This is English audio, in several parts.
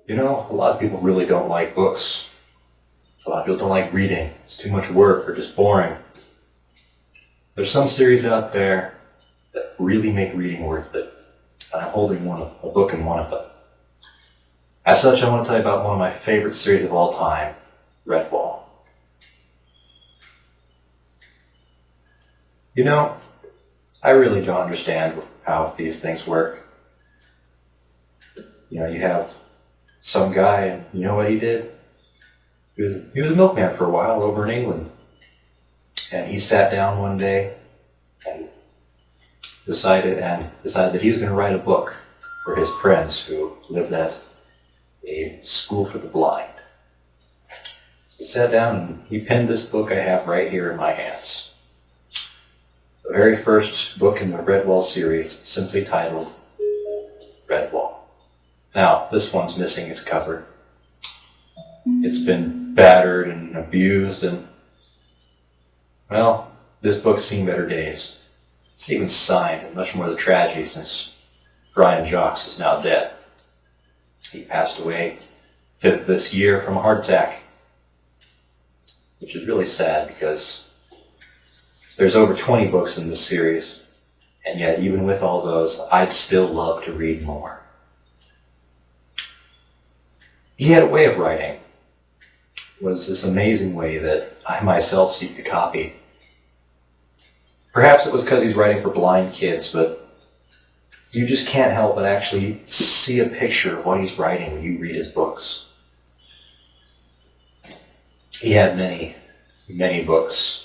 You know, a lot of people really don't like books. A lot of people don't like reading. It's too much work or just boring. There's some series out there that really make reading worth it. And I'm holding a book in one of them. As such, I want to tell you about one of my favorite series of all time, Redwall. You know, I really don't understand how these things work. You know, you have some guy, and you know what he did? He was a milkman for a while over in England. And he sat down one day and decided that he was going to write a book for his friends who lived at a school for the blind. He sat down and he penned this book I have right here in my hands. The very first book in the Redwall series, simply titled Redwall. Now, this one's missing its cover. It's been battered and abused, and, well, this book's seen better days. It's even signed, and much more of the tragedy since Brian Jacques is now dead. He passed away 5th of this year from a heart attack, which is really sad because there's over 20 books in this series, and yet even with all those, I'd still love to read more. He had a way of writing. It was this amazing way that I myself seek to copy. Perhaps it was because he's writing for blind kids, but you just can't help but actually see a picture of what he's writing when you read his books. He had many, many books.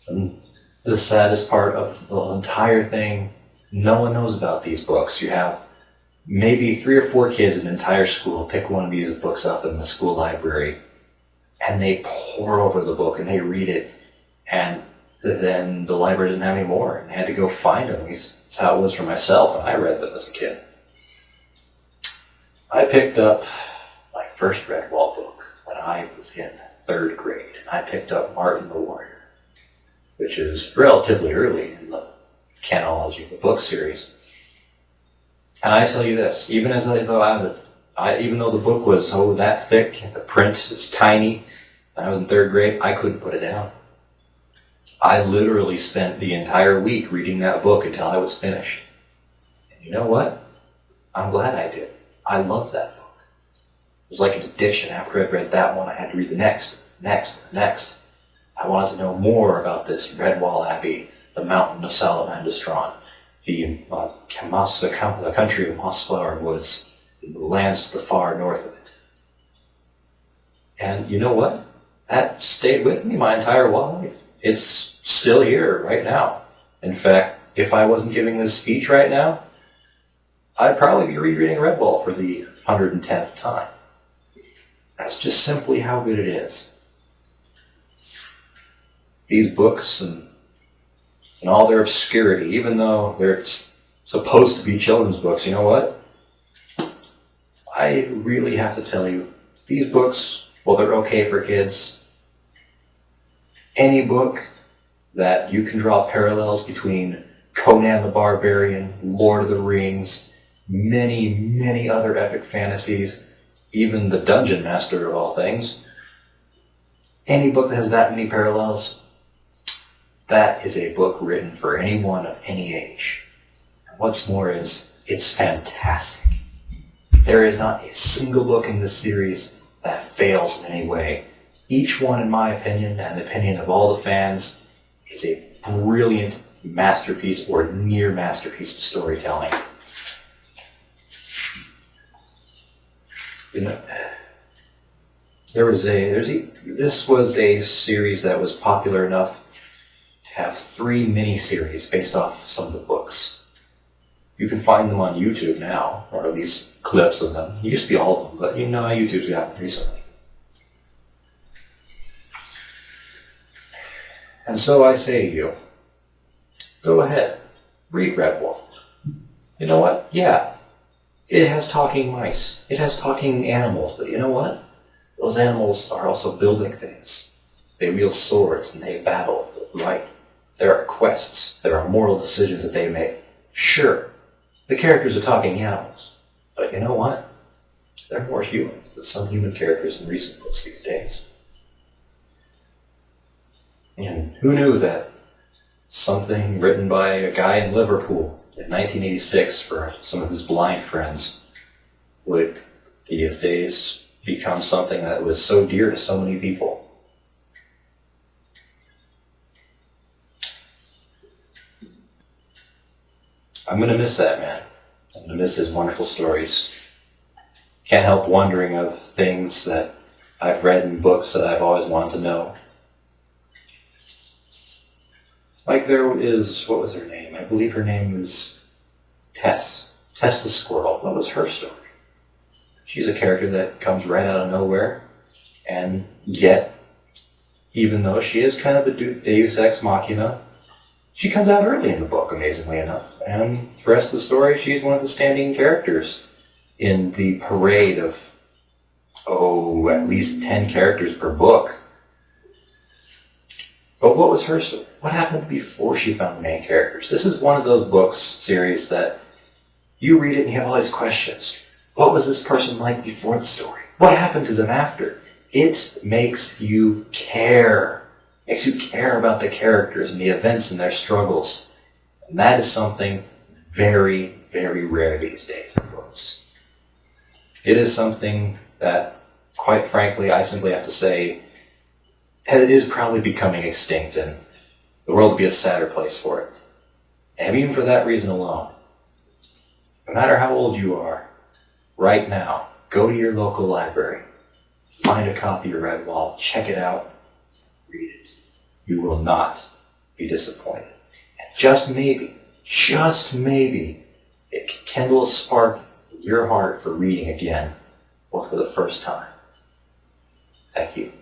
And the saddest part of the entire thing, no one knows about these books. You have maybe 3 or 4 kids in an entire school pick one of these books up in the school library, and they pore over the book and they read it, and then the library didn't have any more and I had to go find them. That's how it was for myself, and I read them as a kid. I picked up my first Redwall book when I was in 3rd grade, and I picked up Martin the Warrior, which is relatively early in the chronology of the book series. And I tell you this, even though the book was that thick, and the print is tiny, and I was in 3rd grade, I couldn't put it down. I literally spent the entire week reading that book until I was finished. And you know what? I'm glad I did. I loved that book. It was like an addiction. After I'd read that one, I had to read the next. I wanted to know more about this Redwall Abbey, the mountain of Salamandastron, the country of Mossflower Woods, the lands to the far north of it. And you know what? That stayed with me my entire life. It's still here right now. In fact, if I wasn't giving this speech right now, I'd probably be rereading Redwall for the 110th time. That's just simply how good it is. These books and all their obscurity, even though they're supposed to be children's books, you know what? I really have to tell you, these books, well, they're okay for kids. Any book that you can draw parallels between Conan the Barbarian, Lord of the Rings, many, many other epic fantasies, even the Dungeon Master of all things, any book that has that many parallels, that is a book written for anyone of any age. And what's more is, it's fantastic. There is not a single book in this series that fails in any way. Each one, in my opinion, and the opinion of all the fans, is a brilliant masterpiece or near masterpiece of storytelling. You know, this was a series that was popular enough to have 3 mini-series based off some of the books. You can find them on YouTube now, or at least clips of them. It used to be all of them, but you know how YouTube's gotten recently. And so I say to you, go ahead, read Redwall. You know what? Yeah, it has talking mice. It has talking animals, but you know what? Those animals are also building things. They wield swords and they battle, right? There are quests. There are moral decisions that they make. Sure, the characters are talking animals, but you know what? They're more human than some human characters in recent books these days. And who knew that something written by a guy in Liverpool in 1986 for some of his blind friends would these days become something that was so dear to so many people. I'm going to miss that man. I'm going to miss his wonderful stories. Can't help wondering of things that I've read in books that I've always wanted to know. Like there is, what was her name? I believe her name was Tess. Tess the Squirrel. What was her story? She's a character that comes right out of nowhere, and yet, even though she is kind of the deus ex machina, she comes out early in the book, amazingly enough. And the rest of the story, she's one of the standing characters in the parade of, at least 10 characters per book. But what was her story? What happened before she found the main characters? This is one of those books, series, that you read it and you have all these questions. What was this person like before the story? What happened to them after? It makes you care. Makes you care about the characters and the events and their struggles. And that is something very, very rare these days in books. It is something that, quite frankly, I simply have to say, it is probably becoming extinct, and the world would be a sadder place for it. And even for that reason alone, no matter how old you are, right now, go to your local library, find a copy of Redwall, check it out, read it. You will not be disappointed. And just maybe, it can kindle a spark in your heart for reading again, or for the first time. Thank you.